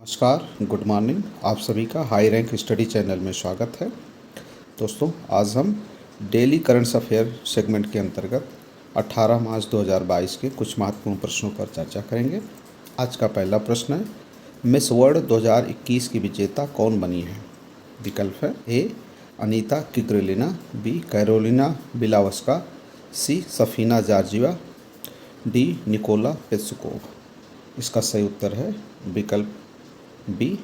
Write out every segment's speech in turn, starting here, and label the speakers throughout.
Speaker 1: नमस्कार, good morning. आप सभी का हाई रैंक स्टडी चैनल में स्वागत है। दोस्तों, आज हम डेली करंट्स अफेयर सेगमेंट के अंतर्गत 18 मार्च 2022 के कुछ महत्वपूर्ण प्रश्नों पर चर्चा करेंगे। आज का पहला प्रश्न है, मिस वर्ल्ड 2021 की विजेता कौन बनी है? विकल्प है ए अनीता किग्रेलिना, B Karolina Bielawska, C Safina जार्जिवा, डी निकोला पेत्सुकोव। इसका सही उत्तर है विकल्प B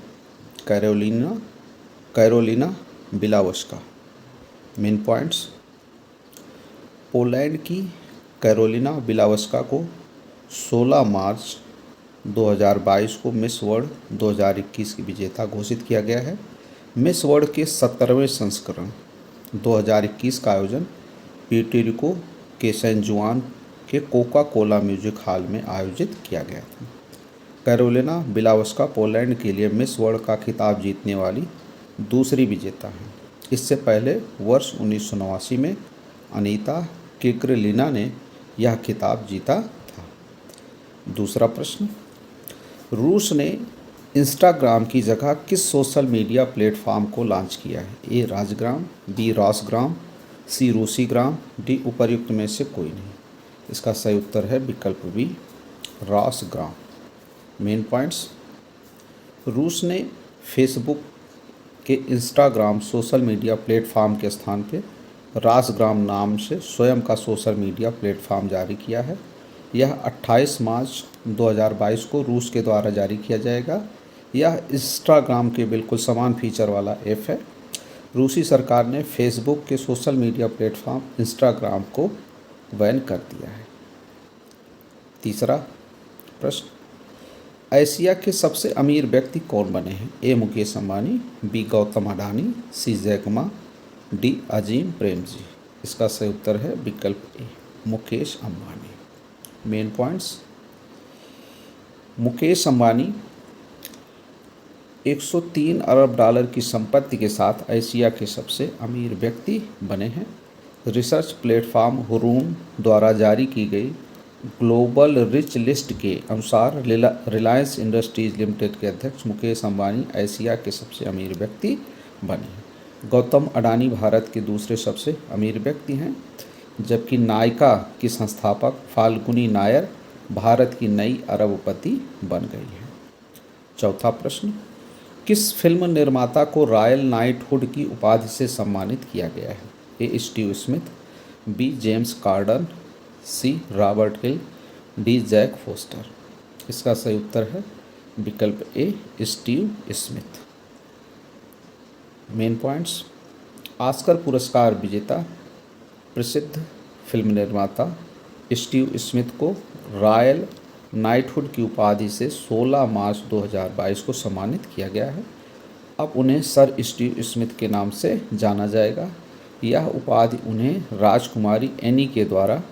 Speaker 1: Karolina Bielawska. Main points: Poland की कैरोलिना बिलावस्का को 16 मार्च 2022 को मिस वर्ल्ड 2021 की विजेता घोषित किया गया है। मिस वर्ल्ड के 17वें संस्करण 2021 का आयोजन प्यूर्टो के सैन जुआन के कोका कोला म्यूजिक हॉल में आयोजित किया गया था। कैरोलिना बिलावस्का पोलैंड के लिए मिस वर्ल्ड का खिताब जीतने वाली दूसरी विजेता हैं। इससे पहले वर्ष 1989 में अनीता किग्रेलिना ने यह खिताब जीता था। दूसरा प्रश्न, रूस ने इंस्टाग्राम की जगह किस सोशल मीडिया प्लेटफॉर्म को लॉन्च किया है? ए राजग्राम, बी रॉसग्राम, सी रूसीग्राम, डी उपर्युक्त में से कोई नहीं। इसका सही उत्तर है विकल्प बी रॉसग्राम। मेन पॉइंट्स: रूस ने फेसबुक के इंस्टाग्राम सोशल मीडिया प्लेटफॉर्म के स्थान पे रासग्राम नाम से स्वयं का सोशल मीडिया प्लेटफॉर्म जारी किया है। यह 28 मार्च 2022 को रूस के द्वारा जारी किया जाएगा। यह इंस्टाग्राम के बिल्कुल समान फीचर वाला ऐप है। रूसी सरकार ने फेसबुक के सोशल मीडिया प्लेटफॉर्म इंस्टाग्राम को बैन कर दिया है। तीसरा प्रश्न, एशिया के सबसे अमीर व्यक्ति कौन बने हैं? ए मुकेश अंबानी, बी गौतम अडानी, सी Jack Ma, D Azim Premji. इसका सही उत्तर है विकल्प ए मुकेश अंबानी। मेन पॉइंट्स: मुकेश अंबानी 103 अरब डॉलर की संपत्ति के साथ एशिया के सबसे अमीर व्यक्ति बने हैं। रिसर्च प्लेटफॉर्म हुरून द्वारा जारी की गई ग्लोबल रिच लिस्ट के अनुसार रिलायंस इंडस्ट्रीज लिमिटेड के अध्यक्ष मुकेश अंबानी एशिया के सबसे अमीर व्यक्ति बने हैं। गौतम अडानी भारत के दूसरे सबसे अमीर व्यक्ति हैं, जबकि नायका की संस्थापक फाल्गुनी नायर भारत की नई अरबपति बन गई हैं। चौथा प्रश्न, किस फिल्म निर्माता को रॉयल नाइटहुड की उपाधि से सम्मानित किया गया है? A Steve Smith, B James Carden, C Robert Hill, D Jack Foster. इसका सही उत्तर है विकल्प A Steve Smith. Main points: Oscar पुरस्कार विजेता प्रसिद्ध फिल्म निर्माता स्टीव स्मिथ को रॉयल नाइटहुड की उपाधि से 16 मार्च 2022 को सम्मानित किया गया है। अब उन्हें सर स्टीव स्मिथ के नाम से जाना जाएगा। यह उपाधि उन्हें राजकुमारी एनी के द्वारा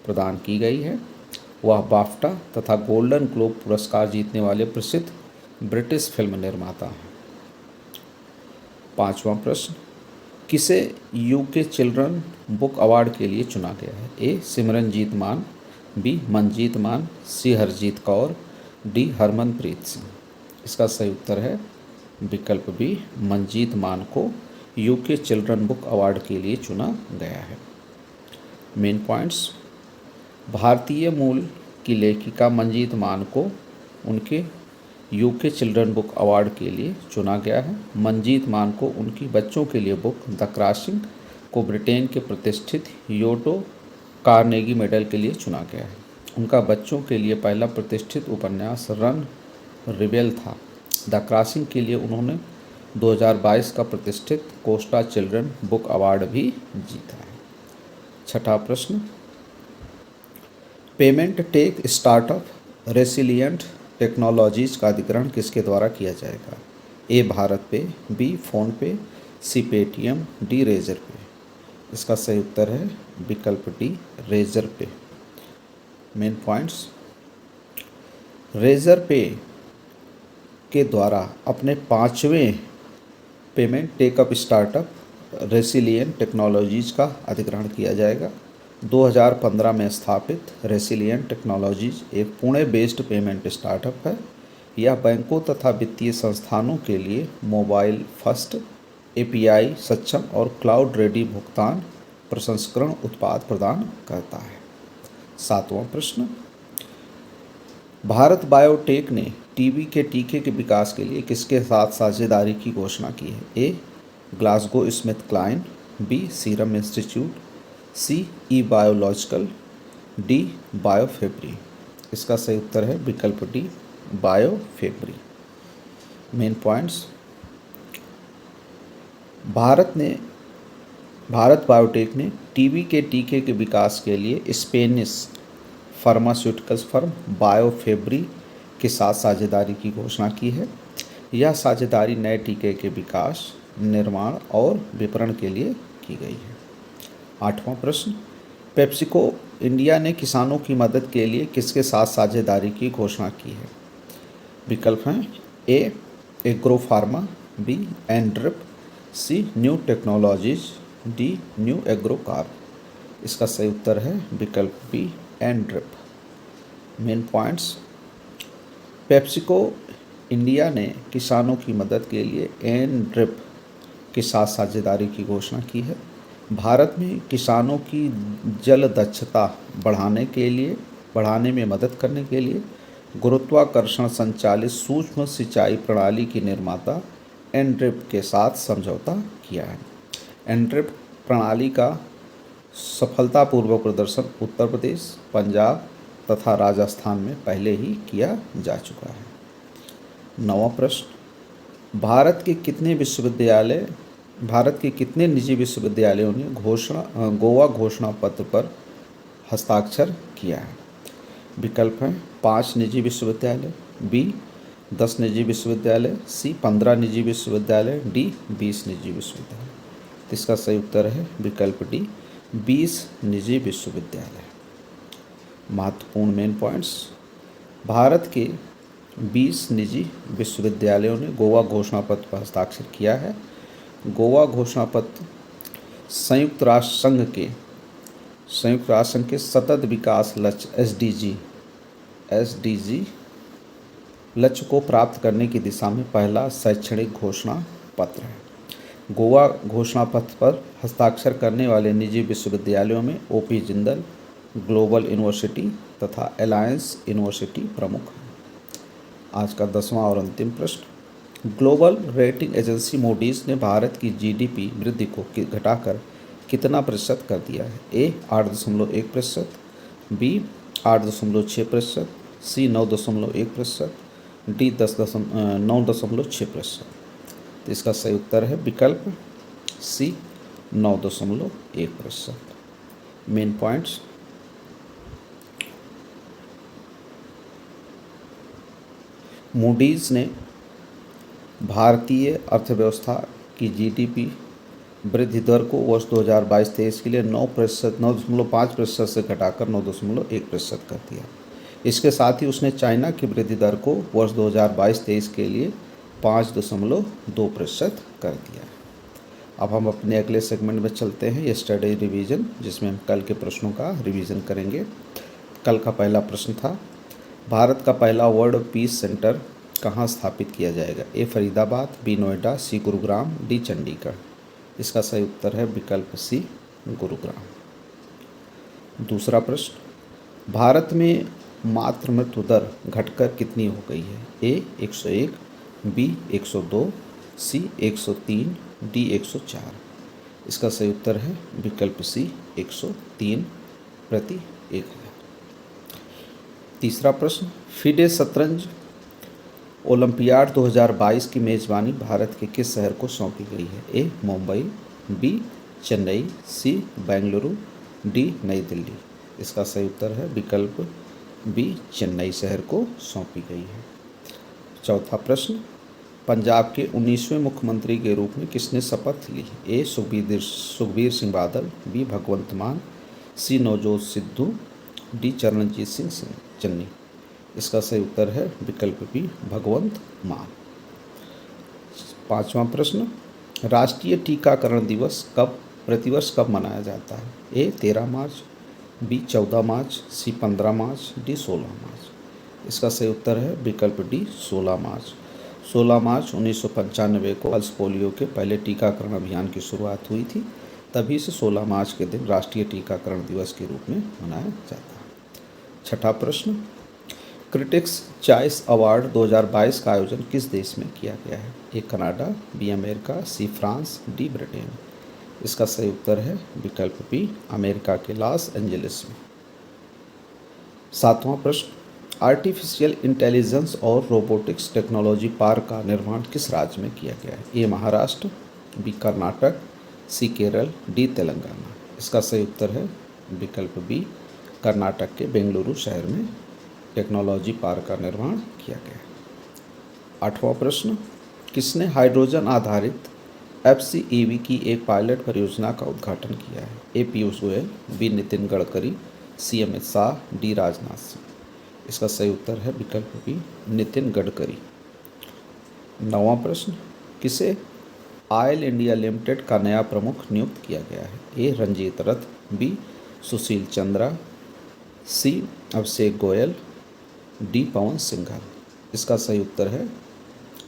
Speaker 1: प्रदान की गई है। वह बाफ्टा तथा गोल्डन ग्लोब पुरस्कार जीतने वाले प्रसिद्ध ब्रिटिश फिल्म निर्माता हैं। पांचवा प्रश्न, किसे यूके चिल्ड्रन बुक अवार्ड के लिए चुना गया है? ए सिमरनजीत मान, बी मनजीत मान, सी हरजीत कौर, डी हरमनप्रीत सिंह। इसका सही उत्तर है विकल्प बी मनजीत मान को यूके चिल्ड्रन बुक अवार्ड के लिए चुना गया है। मेन पॉइंट्स: भारतीय मूल की लेखिका मनजीत मान को उनके यूके चिल्ड्रन बुक अवार्ड के लिए चुना गया है। मनजीत मान को उनकी बच्चों के लिए बुक द क्रॉसिंग को ब्रिटेन के प्रतिष्ठित योटो कार्नेगी मेडल के लिए चुना गया है। उनका बच्चों के लिए पहला प्रतिष्ठित उपन्यास रन रिबेल था। द क्रॉसिंग के लिए उन्होंने 2022 का प्रतिष्ठित कोस्टा चिल्ड्रन बुक अवार्ड भी जीता है। छठा प्रश्न, पेमेंट टेक स्टार्टअप रेसिलिएंट टेक्नोलॉजीज का अधिग्रहण किसके द्वारा किया जाएगा? ए भारत पे, बी फोन पे, सी पेटीएम, डी रेजर पे। इसका सही उत्तर है विकल्प डी रेजर पे। मेन पॉइंट्स: रेजर पे के द्वारा अपने 5वें पेमेंट टेकअप स्टार्टअप रेसिलिएंट टेक्नोलॉजीज का अधिग्रहण किया जाएगा। 2015 में स्थापित रेसिलिएंट टेक्नोलॉजीज एक पुणे बेस्ड पेमेंट स्टार्टअप है। यह बैंकों तथा वित्तीय संस्थानों के लिए मोबाइल फर्स्ट एपीआई सक्षम और क्लाउड रेडी भुगतान प्रसंस्करण उत्पाद प्रदान करता है। 7वां प्रश्न, भारत बायोटेक ने टीबी के टीके के विकास के लिए किसके साथ साझेदारी की घोषणा की है? A GlaxoSmithKline, B Serum Institute, C E biological, D Biofabri. इसका सही उत्तर है विकल्प D Biofabri. Main points, Bharat Biotech ने टीबी के टीके के विकास के लिए स्पेनिश फार्मास्यूटिकल्स फर्म बायोफेब्री के साथ साझेदारी की घोषणा की है। यह साझेदारी नए टीके के विकास, निर्माण और विपणन के लिए की गई है। 8वां प्रश्न, पेप्सिको इंडिया ने किसानों की मदद के लिए किसके साथ साझेदारी की घोषणा की है? विकल्प हैं A agro pharma, B N Drip, C new technologies, D new agro corp. इसका सही उत्तर है विकल्प B N Drip. Main points, PepsiCo India ने किसानों की मदद के लिए एनड्रिप के साथ साझेदारी की घोषणा की है। भारत में किसानों की जल दक्षता बढ़ाने में मदद करने के लिए गुरुत्वाकर्षण संचालित सूक्ष्म सिंचाई प्रणाली की निर्माता एनड्रिप के साथ समझौता किया है। एनड्रिप प्रणाली का सफलतापूर्वक प्रदर्शन उत्तर प्रदेश, पंजाब तथा राजस्थान में पहले ही किया जा चुका है। 9वां प्रश्न, भारत के कितने निजी विश्वविद्यालयों ने गोवा घोषणा पत्र पर हस्ताक्षर किया है? विकल्प हैं 5 निजी विश्वविद्यालय, बी 10 निजी विश्वविद्यालय, सी 15 निजी विश्वविद्यालय, डी 20 निजी विश्वविद्यालय। इसका सही उत्तर है विकल्प डी 20 निजी विश्वविद्यालय। महत्वपूर्ण मेन पॉइंट्स, भारत के 20 निजी विश्वविद्यालयों ने गोवा घोषणा पत्र पर हस्ताक्षर किया है। गोवा घोषणा पत्र संयुक्त राष्ट्र संघ के सतत विकास लक्ष्य एसडीजी लक्ष्य को प्राप्त करने की दिशा में पहला शैक्षणिक घोषणा पत्र है। गोवा घोषणा पत्र पर हस्ताक्षर करने वाले निजी विश्वविद्यालयों में ओपी जिंदल, ग्लोबल यूनिवर्सिटी तथा अलायंस यूनिवर्सिटी प्रमुख हैं। आज का 10वां और अंतिम प्रश्न, ग्लोबल रेटिंग एजेंसी मूडीज़ ने भारत की जीडीपी वृद्धि को घटाकर कितना प्रतिशत कर दिया है? ए 8.1%, बी 8.6%, सी 9.1%, डी 9.6%। तो इसका सही उत्तर है विकल्प सी 9.1%। मेन पॉइंट्स, मूडीज़ ने भारतीय अर्थव्यवस्था की जीडीपी वृद्धि दर को वर्ष 2022-23 के लिए 9.5% से घटाकर 9.1% कर दिया। इसके साथ ही उसने चाइना की वृद्धि दर को वर्ष 2022-23 के लिए 5.2% कर दिया। अब हम अपने अगले सेगमेंट में चलते हैं, यस्टरडे रिवीजन, जिसमें हम कल के प्रश्नों का रिवीजन करेंगे। कल का पहला प्रश्न था, भारत का पहला वर्ल्ड पीस सेंटर कहाँ स्थापित किया जाएगा? ए फरीदाबाद, बी नोएडा, सी गुरुग्राम, डी चंडीगढ़। इसका सही उत्तर है विकल्प सी गुरुग्राम। दूसरा प्रश्न, भारत में मातृ मृत्यु दर घटकर कितनी हो गई है? ए 101, बी 102, सी 103, डी 104। इसका सही उत्तर है विकल्प सी 103 प्रति 1000। तीसरा प्रश्न, फिडे शतरंज ओलंपियाड 2022 की मेज़बानी भारत के किस शहर को सौंपी गई है? ए मुंबई, बी चेन्नई, सी बेंगलुरु, डी नई दिल्ली। इसका सही उत्तर है विकल्प बी चेन्नई शहर को सौंपी गई है। चौथा प्रश्न, पंजाब के 19वें मुख्यमंत्री के रूप में किसने शपथ ली? ए सुखबीर सिंह बादल, बी भगवंत मान, सी नवजोत सिद्धू, डी चरणजीत सिंह चन्नी। इसका सही उत्तर है विकल्प बी भगवंत मान। पांचवा प्रश्न, राष्ट्रीय टीकाकरण दिवस प्रतिवर्ष कब मनाया जाता है? ए 13 मार्च, बी 14 मार्च, सी 15 मार्च, डी 16 मार्च। इसका सही उत्तर है विकल्प डी 16 मार्च। 16 मार्च 1995 को पल्स पोलियो के पहले टीकाकरण अभियान की शुरुआत हुई थी। तभी से 16 मार्च के दिन राष्ट्रीय टीकाकरण दिवस के रूप में मनाया जाता है। छठा प्रश्न, क्रिटिक्स चॉइस अवार्ड 2022 का आयोजन किस देश में किया गया है? A Canada, B America, C France, D Britain. इसका सही उत्तर है विकल्प बी अमेरिका के लॉस एंजलिस में। सातवां प्रश्न, आर्टिफिशियल इंटेलिजेंस और रोबोटिक्स टेक्नोलॉजी पार्क का निर्माण किस राज्य में किया गया है? A Maharashtra, B Karnataka, C Kerala, D Telangana. इसका सही उत्तर है विकल्प बी कर्नाटक के बेंगलुरु शहर में टेक्नोलॉजी पार्क का निर्माण किया गया है। आठवां प्रश्न, किसने हाइड्रोजन आधारित FCEV की एक पायलट परियोजना का उद्घाटन किया है? ए पीयूष गोयल, बी नितिन गडकरी, सी अमित शाह, डी राजनाथ सिंह। इसका सही उत्तर है विकल्प बी नितिन गडकरी। नौवां प्रश्न, किसे ऑयल इंडिया लिमिटेड का नया प्रमुख नियुक्त किया गया है? ए रंजीत रथ, बी सुशील चंद्रा, सी अभिषेक गोयल, डी पवन सिंघल। इसका सही उत्तर है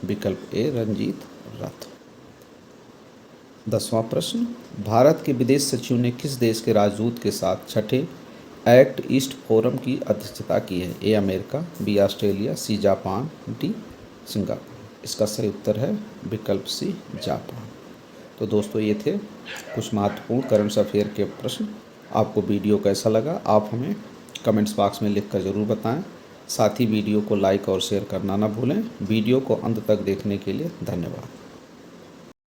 Speaker 1: विकल्प ए रंजीत रथ। 10वां प्रश्न, भारत के विदेश सचिव ने किस देश के राजदूत के साथ छठे एक्ट ईस्ट फोरम की अध्यक्षता की है? A America, B Australia, C Japan, D Singapore. इसका सही उत्तर है विकल्प सी जापान। तो दोस्तों ये थे कुछ महत्वपूर्ण करंट अफेयर के प्रश्न। आपको वीडियो कैसा लगा आप हमें कमेंट्स बॉक्स में लिखकर ज़रूर बताएं। साथ ही वीडियो को लाइक और शेयर करना ना भूलें। वीडियो को अंत तक देखने के लिए धन्यवाद।